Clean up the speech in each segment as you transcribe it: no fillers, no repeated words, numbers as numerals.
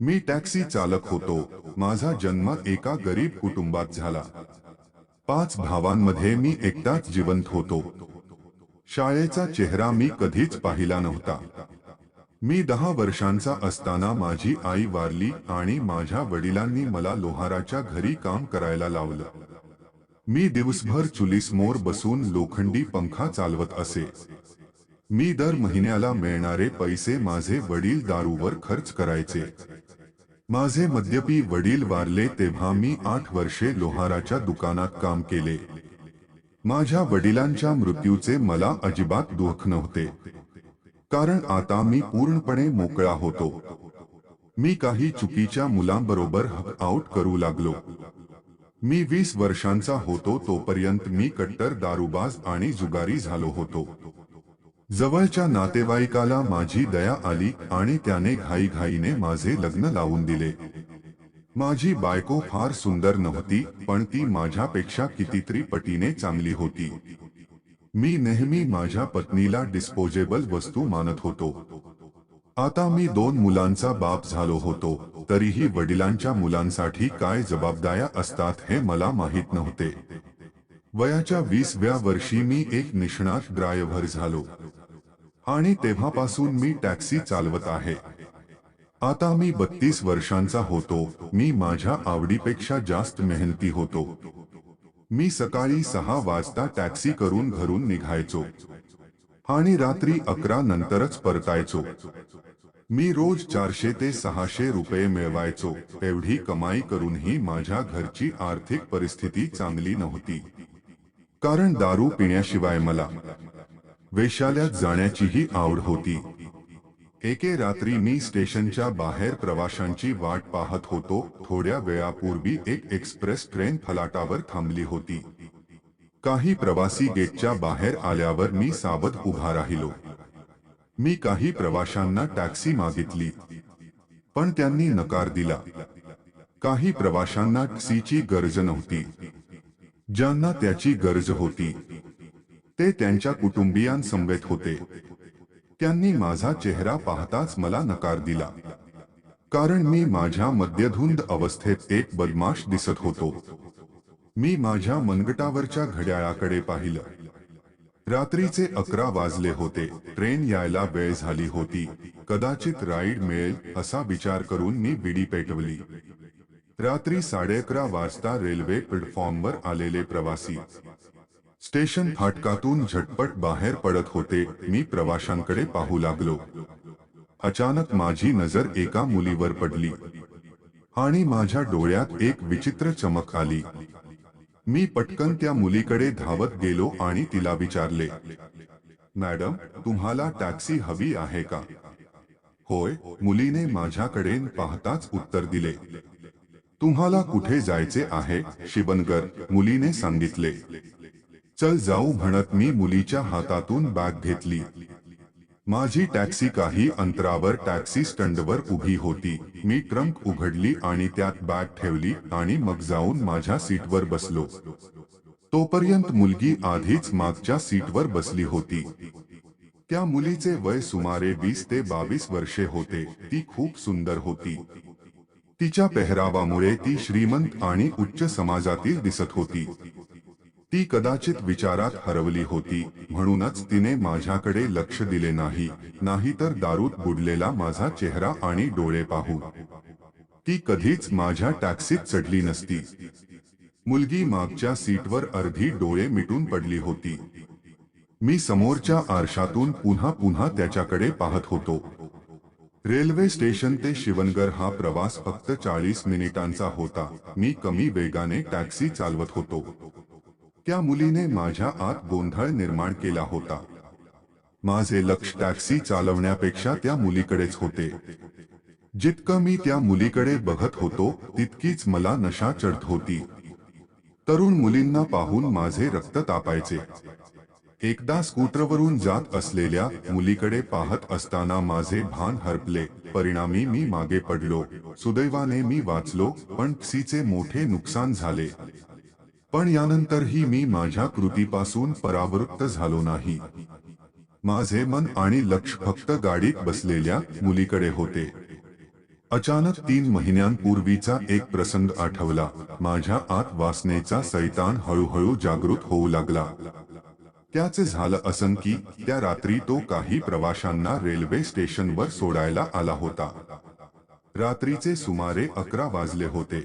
मी taxi चालक होतो। माझा जन्म एका गरीब कुटुंबात झाला। 5 भावांमध्ये मी एकटाच जिवंत होतो। शाळेचा चेहरा मी कधीच पाहिला नव्हता। मी 10 वर्षांचा असताना माझी आई वारली आणि माझ्या वडिलांनी मला लोहाराच्या घरी काम करायला लावलं। मी दिवसभर चुलीसमोर बसून लोखंडी पंखा चालवत असे। मी दर महिन्याला मिळणारे पैसे माझे वडील दारूवर खर्च करायचे। माझे मद्यपी वडील वारले तेव्हा मी 8 वर्षे लोहाराच्या दुकानात काम केले। माझ्या वडिलांच्या मृत्यूचे मला अजिबात दुःख नव्हते, कारण आता मी पूर्णपणे मोकळा होतो। मी काही चुकीच्या मुलांबरोबर आउट करू लागलो। मी 20 वर्षांचा होतो तोपर्यंत मी कट्टर दारूबाज आणि जुगारी झालो होतो। जवळच्या नातेवाईकाला माझी दया आली आणि त्याने घाईघाईने माझे लग्न लावून दिले। माझी बायको फार सुंदर नव्हती, पण ती माझ्यापेक्षा कितीतरी पटीने चांगली होती। मी नेहमी माझ्या पत्नीला डिस्पोजेबल वस्तू मानत होतो। आता मी 2 मुलांचा बाप झालो होतो, तरीही वडिलांच्या मुलांसाठी काय जबाबदाऱ्या असतात हे मला माहीत नव्हते। वयाच्या 20व्या वर्षी मी एक निष्णात ड्रायव्हर झालो आणि तेव्हापासून मी टॅक्सी चालवत आहे। आता मी 32 वर्षांचा होतो। मी माझ्या आवडीपेक्षा जास्त मेहनती होतो। मी सकाळी 6 वाजता टॅक्सी करून घरून निघायचो आणि रात्री 11 नंतरच परतायचो। मी रोज 400 ते 600 रुपये मिळवायचो। एवढी कमाई करूनही माझ्या घरची आर्थिक परिस्थिती चांगली नव्हती, कारण दारू पिण्याशिवाय मला वेश्यालयात जाण्याचीही आवड होती। एके रात्री मी स्टेशनच्या बाहेर प्रवाशांची वाट पाहत होतो। थोड्या वेळापूर्वी एक एक्सप्रेस ट्रेन फलाटावर थांबली होती। काही प्रवासी गेटच्या बाहेर आल्यावर मी सावध उभा राहिलो। मी काही प्रवाशांना टॅक्सी मागितली, पण त्यांनी नकार दिला। काही प्रवाशांना टॅक्सीची गरज नव्हती। ज्यांना त्याची गरज होती, ते त्यांच्या कुटुंबियांसमवेत होते। त्यांनी माझा चेहरा पाहताच मला नकार दिला, कारण मी माझ्या मद्यधुंद अवस्थेत एक बदमाश दिसत होतो। मी माझ्या मनगटावरच्या घड्याळाकडे पाहिलं। रात्रीचे 11 वाजले होते। ट्रेन यायला वेळ झाली होती। कदाचित राईड मिळेल असा विचार करून मी बिडी पेटवली। रात्री 11:30 वाजता रेल्वे प्लॅटफॉर्मवर आलेले प्रवासी स्टेशन फाटकातून झटपट बाहेर पडत होते। मी प्रवाशांकडे पाहू लागलो। अचानक माझी नजर एका मुलीवर पडली आणि माझ्या डोळ्यात एक विचित्र चमक आली। मी पटकन त्या मुलीकडे धावत गेलो आणि तिला विचारले, मॅडम, तुम्हाला टॅक्सी हवी आहे का? होय, मुलीने माझ्याकडे पाहताच उत्तर दिले। तुम्हाला कुठे जायचे आहे? शिवनगर, मुलीने सांगितले। चल जाऊ म्हणत मी मुलीच्या हातातून बॅग घेतली। माझी टॅक्सी काही अंतरावर टॅक्सी स्टँडवर उभी होती। मी ट्रंक उघडली आणि त्यात बॅग ठेवली आणि मग जाऊन माझ्या सीटवर बसलो। तोपर्यंत मुलगी आधीच मागच्या सीटवर बसली होती। त्या मुलीचे वय सुमारे 20 ते 22 वर्षे होते। ती खूप सुंदर होती। तिच्या पेहरावामुळे ती श्रीमंत आणि उच्च समाजातील दिसत होती। ती कदाचित विचारात हरवली होती, म्हणूनच तिने माझ्याकडे लक्ष दिले नाही, नाहीतर दारूत बुडलेला माझा चेहरा आणि डोळे पाहून ती कधीच माझ्या टॅक्सीत चढली नसती। मुलगी मागच्या सीटवर अर्धी डोळे मिटून पडली होती। मी समोरच्या आरशातून पुन्हा पुन्हा त्याच्याकडे पाहत होतो। रेल्वे स्टेशन ते शिवनगर हा प्रवास फक्त 40 मिनिटांचा होता। मी कमी वेगाने टॅक्सी चालवत होतो। त्या मुलीने माझ्या आत गोंधळ निर्माण केला होता। माझे लक्ष टॅक्सी चालवण्यापेक्षा त्या मुलीकडेच होते। जितकं मी त्या मुलीकडे बघत होतो, तितकीच मला नशा चढत होती। तरुण मुलींना पाहून माझे रक्त तापायचे। एकदा स्कूटरवरून जात असलेल्या मुलीकडे पाहत असताना माझे भान हरपले। परिणामी मी मागे पडलो। सुदैवाने मी वाचलो, पण टॅक्सीचे मोठे नुकसान झाले। पण यानंतरही मी माझ्या कृतीपासून परावृत्त झालो नाही। माझे मन आणि लक्ष फक्त गाडीत बसलेल्या मुलीकडे होते। अचानक 3 महिन्यांपूर्वीचा एक प्रसंग आठवला. माझ्या आत वासनेचा सैतान हळूहळू जागृत होऊ लागला. त्याचे झालं असं की त्या रात्री तो काही प्रवाशांना रेल्वे स्टेशनवर सोडायला आला होता. रात्रीचे सुमारे 11 वाजले होते.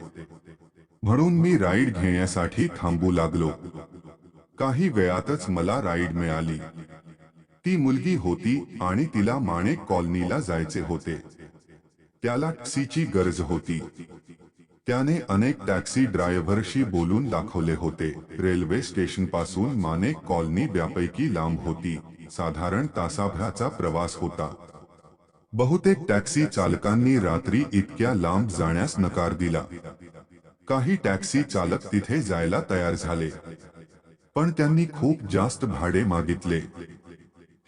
म्हणून मी राईड घेण्यासाठी थांबू लागलो. काही वेळातच मला राईड मिळाली. ती मुलगी होती आणि तिला माणेक कॉलनीला जायचे होते. त्याला टॅक्सीची गरज होती. त्याने अनेक टॅक्सी ड्रायव्हरशी बोलून दाखवले होते. रेल्वे स्टेशनपासून माणेक कॉलनी व्यापैकी लांब होती. साधारण तासाभराचा प्रवास होता. बहुतेक टॅक्सी चालकांनी रात्री इतक्या लांब जाण्यास नकार दिला. काही टॅक्सी चालक तिथे जायला तयार झाले, पण त्यांनी खूप जास्त भाडे मागितले.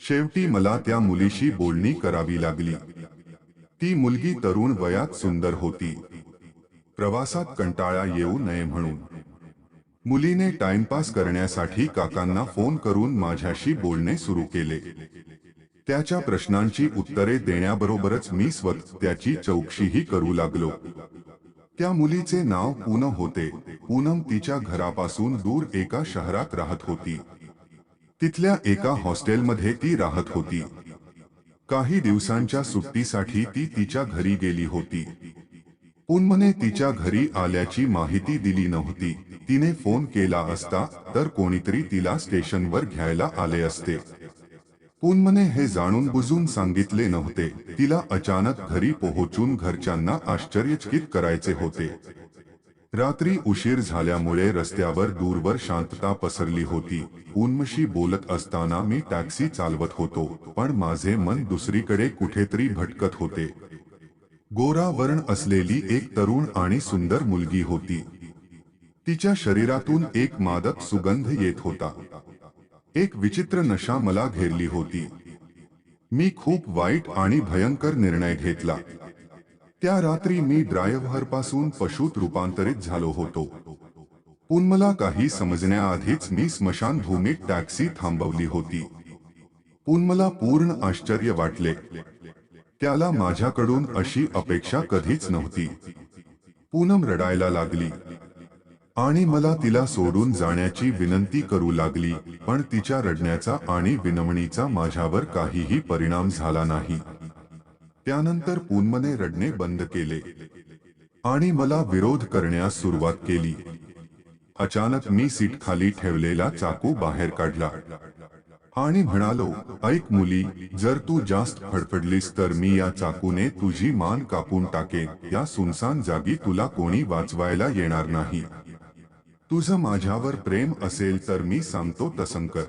शेवटी मला त्या मुलीशी बोलणी करावी लागली. ती मुलगी तरुण वयात सुंदर होती. प्रवासात कंटाळा येऊ नये म्हणून मुलीने टाइमपास करण्यासाठी काकांना फोन करून माझ्याशी बोलणे सुरू केले. त्याच्या प्रश्नांची उत्तरे देण्याबरोबरच मी स्वतः त्याची चौकशीही करू लागलो. त्या मुलीचे नाव पूनम होते. पूनम तिच्या घरापासून दूर एका शहरात राहत होती. तिथल्या एका हॉस्टेलमध्ये ती राहत होती. काही दिवसांच्या सुट्टीसाठी ती तिच्या घरी गेली होती. पूनमने तिच्या घरी आल्याची माहिती दिली नव्हती. तिने फोन केला असता तर कोणीतरी तिला स्टेशनवर घ्यायला आले असते. पूनमने हे जाणून बुजून सांगितले नव्हते. तिला अचानक घरी पोहोचून घरच्यांना आश्चर्यचकित करायचे होते. रात्री उशीर झाल्यामुळे रस्त्यावर दूरवर शांतता पसरली होती. पूनमशी बोलत असताना मी टॅक्सी चालवत होतो, पण माझे मन दुसरीकडे कुठेतरी भटकत होते. गोरा वर्ण असलेली एक तरुण आणि सुंदर मुलगी होती. तिच्या शरीरातून एक मादक सुगंध येत होता. एक विचित्र नशा मला घेरली होती. मी खूप वाईट आणि भयंकर निर्णय घेतला. त्या रात्री मी ड्रायव्हरपासून पशुत रूपांतरित झालो होतो. पूनमला काही समजण्याआधीच मी स्मशानभूमीत टॅक्सी थांबवली होती. पूनमला पूर्ण आश्चर्य वाटले. त्याला माझ्याकडून अशी अपेक्षा कधीच नव्हती. पूनम रडायला लागली आणि मला तिला सोडून जाण्याची विनंती करू लागली, पण तिच्या रडण्याचा आणि विनवणीचा माझ्यावर काहीही परिणाम झाला नाही. त्यानंतर पूनमने रडणे बंद केले आणि मला विरोध करण्यास सुरुवात केली. अचानक मी सीट खाली ठेवलेला चाकू बाहेर काढला आणि म्हणालो, ऐक मुली, जर तू जास्त फडफडलीस तर मी या चाकूने तुझी मान कापून टाकेन. या सुनसान जागी तुला कोणी वाचवायला येणार नाही. तुझं माझ्यावर प्रेम असेल तर मी सांगतो तसं कर.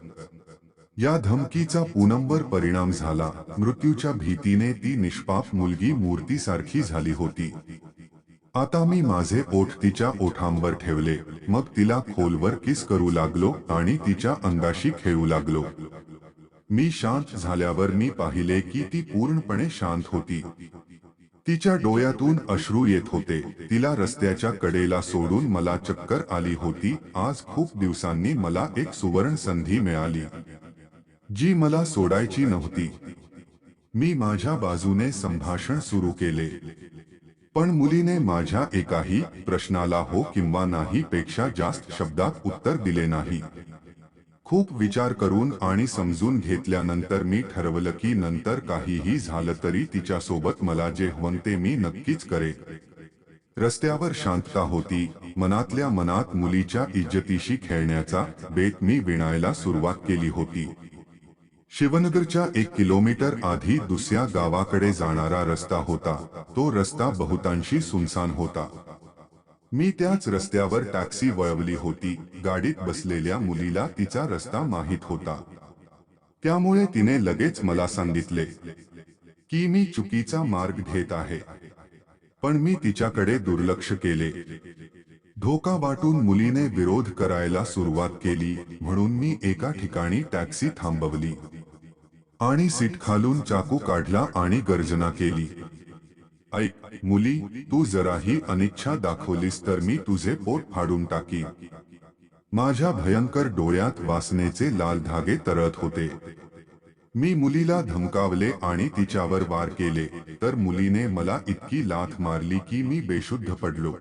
या धमकीचा पूनमवर परिणाम झाला. मृत्यूच्या भीतीने ती निष्पाप मुलगी मूर्तीसारखी झाली होती. आता मी माझे ओठ तिच्या ओठांवर ठेवले, मग तिला खोलवर किस करू लागलो आणि तिच्या अंगाशी खेळू लागलो. मी शांत झाल्यावर मी पाहिले की ती पूर्णपणे शांत होती. तिच्या डोळ्यातून अश्रू येत होते. तिला रस्त्याच्या कडेला सोडून मला चक्कर आली होती. आज खूप दिवसांनी मला एक सुवर्ण संधी मिळाली, जी मला सोडायची नव्हती. मी माझ्या बाजूने संभाषण सुरू केले, पण मुलीने माझ्या एकाही प्रश्नाला हो किंवा नाही पेक्षा जास्त शब्दात उत्तर दिले नाही. खूप विचार करून आणि समजून घेतल्यानंतर मी ठरवलं की नंतर काहीही झालं तरी तिच्यासोबत मला जे हवं ते मी नक्कीच करेन. रस्त्यावर शांतता होती. मनातल्या मनात मुलीच्या इज्जतीशी खेळण्याचा बेत मी विणायला सुरुवात केली होती. शिवनगरच्या 1 किलोमीटर आधी दुसऱ्या गावाकडे जाणारा रस्ता होता. तो रस्ता बहुतांशी सुनसान होता. मी त्याच रस्त्यावर टॅक्सी वळवली होती. गाडीत बसलेल्या मुलीला तिचा रस्ता माहीत होता. त्यामुळे तिने लगेच मला सांगितले की मी चुकीचा मार्ग घेत आहे. पण मी तिच्याकडे दुर्लक्ष केले. धोका वाटून मुलीने विरोध करायला सुरुवात केली, म्हणून मी एका ठिकाणी टॅक्सी थांबवली आणि सीट खालून चाकू काढला आणि गर्जना केली, ऐक मुली, तू जराही अनिच्छा दाखवलीस तर मी तुझे पोट फाडून टाकीन. माझ्या भयंकर डोळ्यात वासनेचे लाल धागे तरळत होते. मी मुलीला धमकावले आणि तिच्यावर वार केले, तर मुलीने मला इतकी लाथ मारली की मी बेशुद्ध पडलो.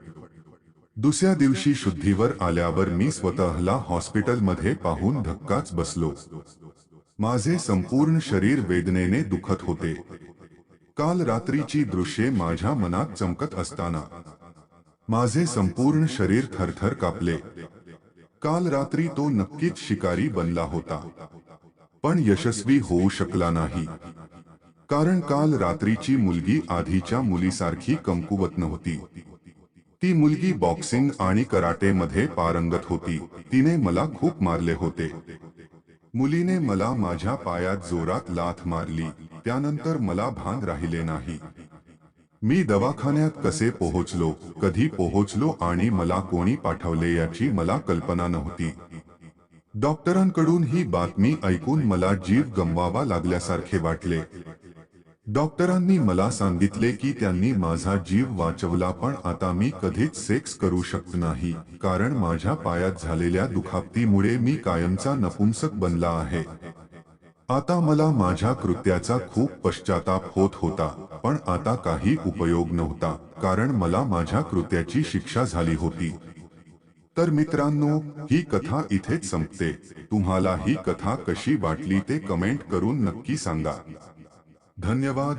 दुसऱ्या दिवशी शुद्धीवर आल्यावर मी स्वतःला हॉस्पिटलमध्ये पाहून धक्काच बसलो. माझे संपूर्ण शरीर वेदनेने दुखत होते. काल रात्रीची दृश्ये माझ्या मनात चमकत असताना माझे संपूर्ण शरीर थरथर कापले. काल रात्री तो नक्कीच शिकारी बनला होता, पण यशस्वी होऊ शकला नाही. कारण काल रात्रीची मुलगी आधीच्या मुलीसारखी कमकुवत नव्हती. ती मुलगी बॉक्सिंग आणि कराटेमध्ये पारंगत होती. तिने मला खूप मारले होते. मुलीने मला माझ्या पायात जोरात लाथ मारली. त्यानंतर मला भान राहिले नाही. मी दवाखान्यात कसे पोहोचलो, कधी पोहोचलो आणि मला कोणी पाठवले याची मला कल्पना नव्हती. डॉक्टरांकडून ही बातमी ऐकून मला जीव गमवावा लागल्यासारखे वाटले. डॉक्टरांनी मला सांगितले की त्यांनी माझा जीव वाचवला, पण आता मी कधीच सेक्स करू शकत नाही, कारण माझ्या पायात झालेल्या दुखापतीमुळे मी कायमचा नपुंसक बनला आहे. आता मला माझ्या कृत्याचा खूप पश्चाताप होत होता, पण आता काही उपयोग नव्हता, कारण मला माझ्या कृत्याची शिक्षा झाली होती. तर मित्रांनो, ही कथा इथेच संपते. तुम्हाला ही कथा कशी वाटली ते कमेंट करून नक्की सांगा. धन्यवाद.